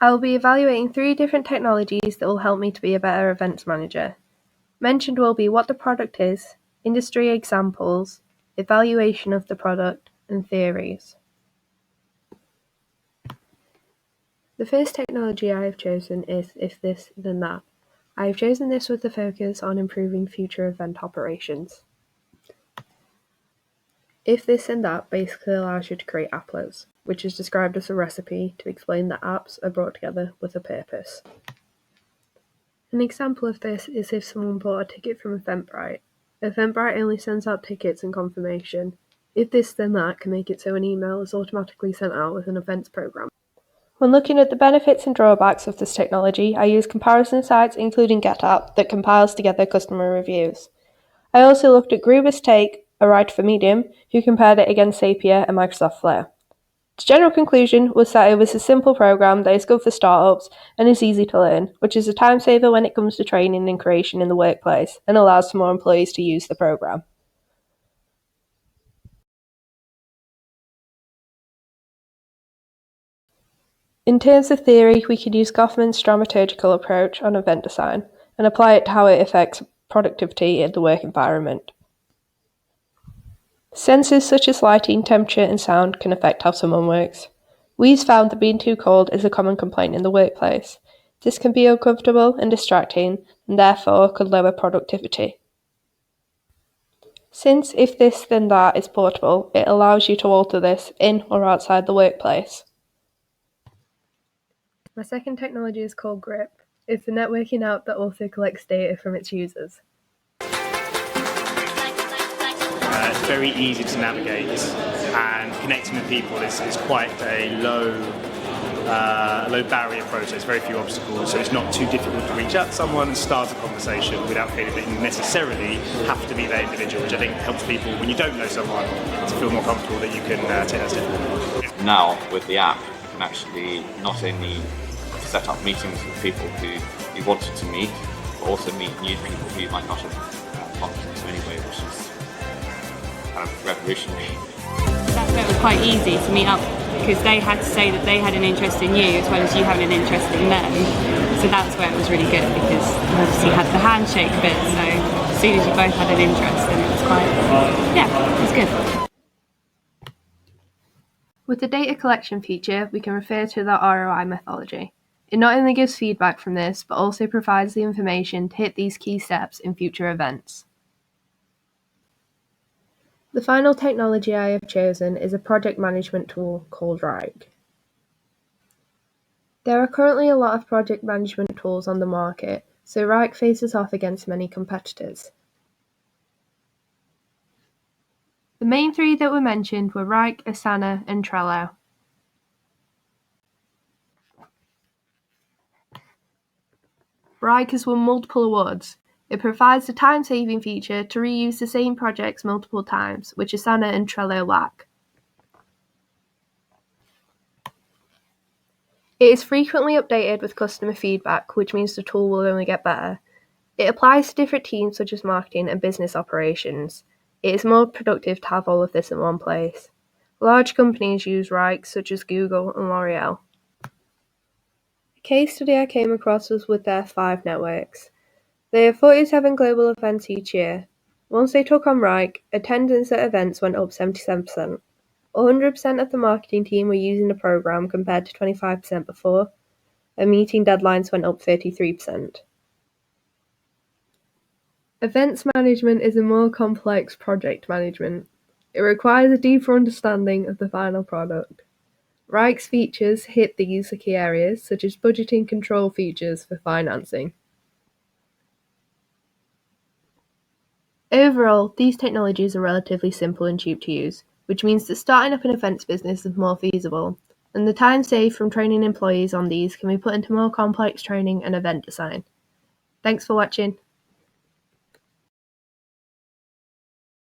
I will be evaluating 3 different technologies that will help me to be a better events manager. Mentioned will be what the product is, industry examples, evaluation of the product, and theories. The first technology I have chosen is If This Then That. I have chosen this with the focus on improving future event operations. If This Then That basically allows you to create applets, which is described as a recipe to explain that apps are brought together with a purpose. An example of this is if someone bought a ticket from Eventbrite. Eventbrite only sends out tickets and confirmation. If This Then That can make it so an email is automatically sent out with an events program. When looking at the benefits and drawbacks of this technology, I use comparison sites including GetApp that compiles together customer reviews. I also looked at Gruber's Take, a writer for Medium, who compared it against Zapier and Microsoft Flare. The general conclusion was that it was a simple program that is good for startups and is easy to learn, which is a time saver when it comes to training and creation in the workplace, and allows for more employees to use the program. In terms of theory, we could use Goffman's dramaturgical approach on event design and apply it to how it affects productivity in the work environment. Sensors such as lighting, temperature, and sound can affect how someone works. We've found that being too cold is a common complaint in the workplace. This can be uncomfortable and distracting, and therefore could lower productivity. Since If This Then That is portable, it allows you to alter this in or outside the workplace. My second technology is called Grip. It's a networking app that also collects data from its users. It's very easy to navigate, and connecting with people is quite a low barrier process, very few obstacles, so it's not too difficult to reach out to someone and start a conversation without feeling that you necessarily have to be that individual, which I think helps people, when you don't know someone, to feel more comfortable that you can take that step forward. Now, with the app, you can actually not only set up meetings with people who you wanted to meet, but also meet new people who you might not have bumped into anyway, which is kind of revolutionary. That bit was quite easy to meet up because they had to say that they had an interest in you as well as you having an interest in them. So that's where it was really good because you obviously had the handshake bit, so as soon as you both had an interest, then it was quite, it was good. With the data collection feature, we can refer to the ROI methodology. It not only gives feedback from this, but also provides the information to hit these key steps in future events. The final technology I have chosen is a project management tool called Wrike. There are currently a lot of project management tools on the market, so Wrike faces off against many competitors. The main 3 that were mentioned were Wrike, Asana, and Trello. Wrike has won multiple awards. It provides a time-saving feature to reuse the same projects multiple times, which Asana and Trello lack. It is frequently updated with customer feedback, which means the tool will only get better. It applies to different teams such as marketing and business operations. It is more productive to have all of this in one place. Large companies use Wrike, such as Google and L'Oreal. A case study I came across was with their 5 networks. They have 47 global events each year. Once they took on Wrike, attendance at events went up 77%. 100% of the marketing team were using the program compared to 25% before, and meeting deadlines went up 33%. Events management is a more complex project management. It requires a deeper understanding of the final product. Wrike's features hit these key areas, such as budgeting control features for financing. Overall, these technologies are relatively simple and cheap to use, which means that starting up an events business is more feasible, and the time saved from training employees on these can be put into more complex training and event design. Thanks for watching.